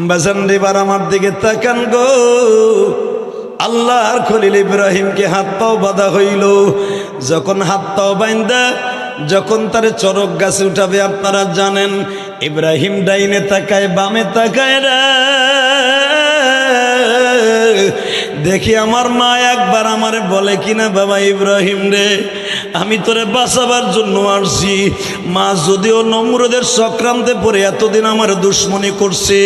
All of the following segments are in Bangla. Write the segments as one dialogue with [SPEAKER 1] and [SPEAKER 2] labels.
[SPEAKER 1] বাজান এবার আমার দিকে তাকান গো। আল্লাহর খলিল ইব্রাহিমকে হাত পাও বাঁধা হইল। যখন হাত পাও বাইন্দা যখন তারে চরক গাছে উঠাবে, আপনারা জানেন ইব্রাহিম ডাইনে তাকায় বামে তাকায় রে। দেখি আমার মা একবার আমারে বলে কিনা, বাবা ইব্রাহিম রে, আমি তোরে বাঁচাবার জন্য আসছি। মা যদিও নমরুদের চক্রান্তে পড়ে এতদিন আমার দুশ্মনী করছে,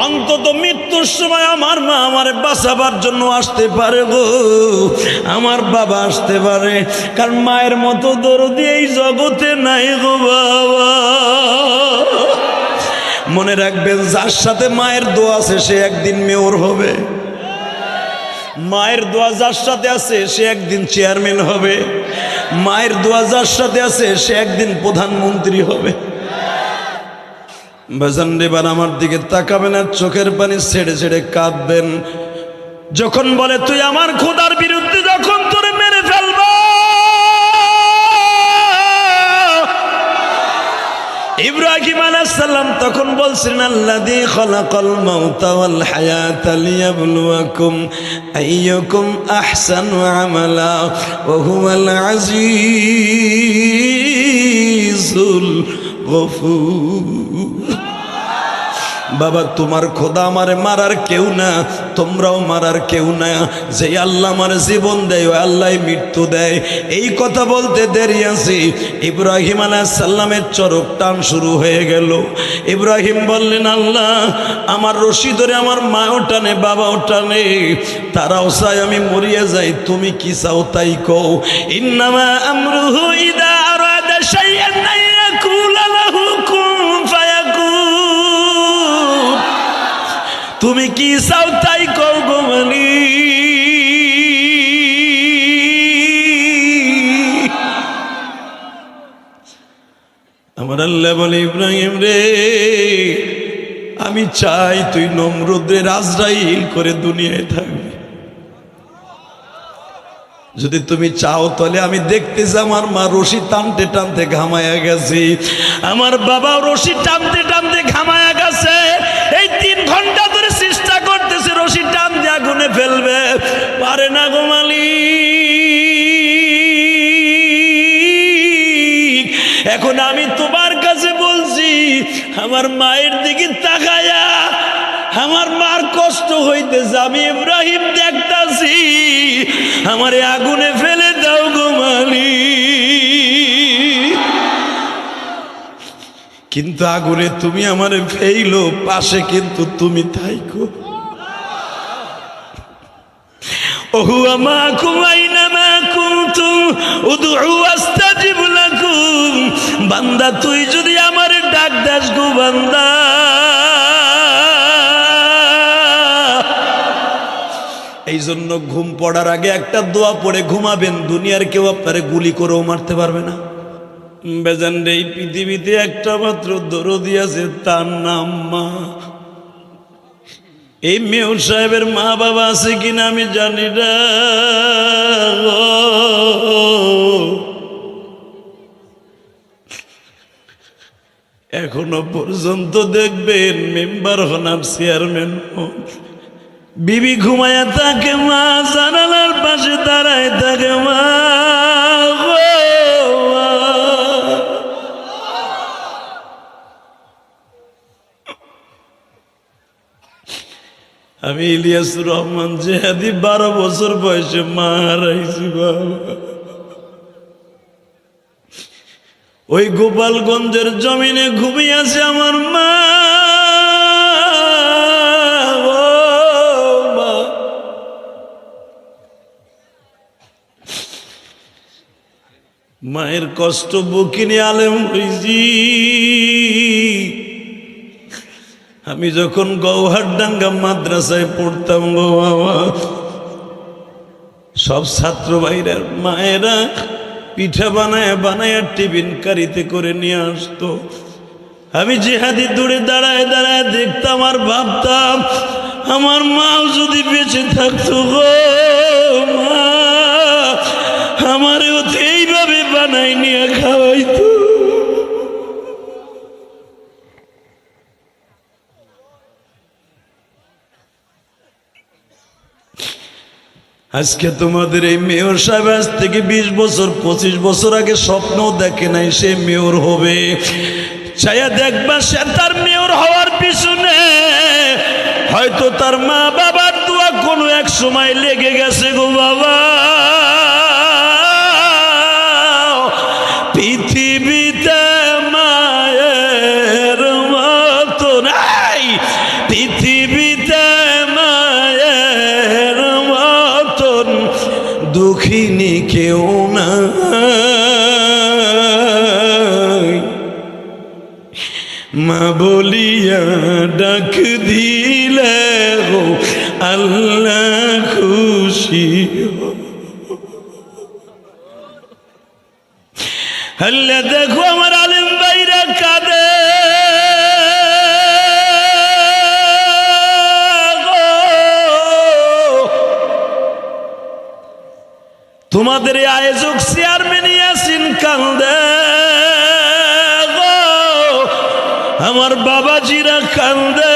[SPEAKER 1] অন্তত মৃত্যুর সময় আমার মা আমারে বাঁচাবার জন্য আসতে পারে গো, আমার বাবা আসতে পারে। কারণ মায়ের মতো দরদি এই জগতে নাই গো বাবা। মনে রাখবেন, যার সাথে মায়ের দোয়া আছে সে একদিন মেয়র হবে। মায়ের দোয়া যার সাথে আছে সে একদিন চেয়ারম্যান হবে। মায়ের দোয়া যার সাথে আছে সে একদিন প্রধানমন্ত্রী হবে। বাজান এবার আমার দিকে তাকাবেন আর চোখের পানি ছেড়ে ছেড়ে কাঁদবেন। যখন বলে তুই আমার খোদার বিরুদ্ধে যখন তোরে মেরে ফেলব, ইব্রাহিম আলাইহিস সালাম তখন বলছিলেন, আল্লাযী খালাকাল মাউতা ওয়াল হায়াতা লিয়াবলুয়াকুম আইয়ুকুম আহসানু আমালা ওয়া হুয়াল আজিজুল গফুর। বাবা তোমার খোদা আমারে মারার কেউ না, তোমরাও মারার কেউ না। যে আল্লাহ আমার জীবন দেয় ওই আল্লাহ মৃত্যু দেয়। এই কথা বলতে দেরি আছে, ইব্রাহিম আলাইহিস সালামের চরক টান শুরু হয়ে গেল। ইব্রাহিম বললেন, আল্লাহ আমার রশি ধরে আমার মাও টানে বাবাও টানে, তারাও চায় আমি মরিয়া যাই, তুমি কি চাও তাই কও। ইন্নামা আমরুহু ইযা আরাদা শাইআন আন ইয়াকুলা লাহু কুন ফায়াকুন। তুমি কি চাও তাই কও গো মালিক। আমার আল্লাহ বলে, ইব্রাহিম রে, আমি চাই তুই নমরুদের আজরাইল করে দুনিয়ায় থাকবি। যদি তুমি চাও তাহলে আমি দেখতেছি আমার মা রশি টানতে টানতে ঘামায়া গেছে, আমার বাবা রশি টানতে টানতে ঘামায়া গেছে। এই 3 ঘন্টা ধরে চেষ্টা করতেছে রশি টান দিয়ে আগুনে ফেলবে, পারে না গো মালিক। এখন আমি তোমার কাছে বলছি, আমার মায়ের দিকে তাকায়া আমার মার কষ্ট হইতেছে, আমি ইব্রাহিম দেখতাছি, আমারে আগুনে ফেলে দাও গো মালিক। কিন্তু আগুনে তুমি আমারে ফেইলো, পাশে কিন্তু তুমি থাইকো। ওহুয়া মাকুম আইনামা কুনতুম উদউ আস্তাজিব লাকুম। বান্দা তুই যদি আমারে ডাক দাস গো বান্দা, এই জন্য ঘুম পড়ার আগে একটা দোয়া পড়ে ঘুমাবেন, দুনিয়ার কেউ আপনারে গুলি করেও মারতে পারবে না। বেজান রে, এই পৃথিবীতে একটা মাত্র দরদি আছে, তার নাম মা। এই মেয়র সাহেবের মা বাবা আছে কিনা আমি জানি না, এখনো পর্যন্ত দেখবেন মেম্বার হন আর চেয়ারম্যান হন, বিবি ঘুমায়া থাকে, মা জানালার পাশে দাঁড়ায় থাকে, মা আমি ইলিয়াসুর রহমান জেহাদি 12 বছর বয়সে মা হারাইছি বাবা। ওই গোপালগঞ্জের জমিনে ঘুমিয়ে আছে আমার মা। মায়ের কষ্ট বুকিনি আলেম হইছি। আমি যখন গৌহারডাঙ্গা মাদ্রাসায় পড়তাম গো বাবা, সব ছাত্র ভাইরা মায়েরা পিঠা বানায় বানায় টিফিন কারিতে করে নিয়ে আসতো। আমি জিহাদি দূরে দাঁড়ায় দাঁড়ায় দেখতাম আর ভাবতাম, আমার মাও যদি বেঁচে থাকতো গো মা, আমারও তো এইভাবে বানাই নিয়ে খাওয়াইতো। আজকে তোমাদের এই মেয়র সাহেব আজ থেকে 20 বছর 25 বছর আগে স্বপ্ন দেখে নাই সে মেয়র হবে। চাইয়া দেখবা সে তার মেয়র হওয়ার পিছনে হয়তো তার মা বাবার দোয়া কোনো এক সময় লেগে গেছে গো বাবা। পৃথিবীতে মায়ের মতো নাই, পৃথিবীতে মায়ের মতন দুঃখিনী কেউ না। মা বলিয়া ডাক দিলে গো আল্লাহ খুশি। আল্লাহ দেখো আমার আলেম ভাইরা কাঁদে, তোমাদের এই আয়োজক চেয়ারম্যান ইয়াসিন কান্দে, আমার বাবাজিরা কান্দে।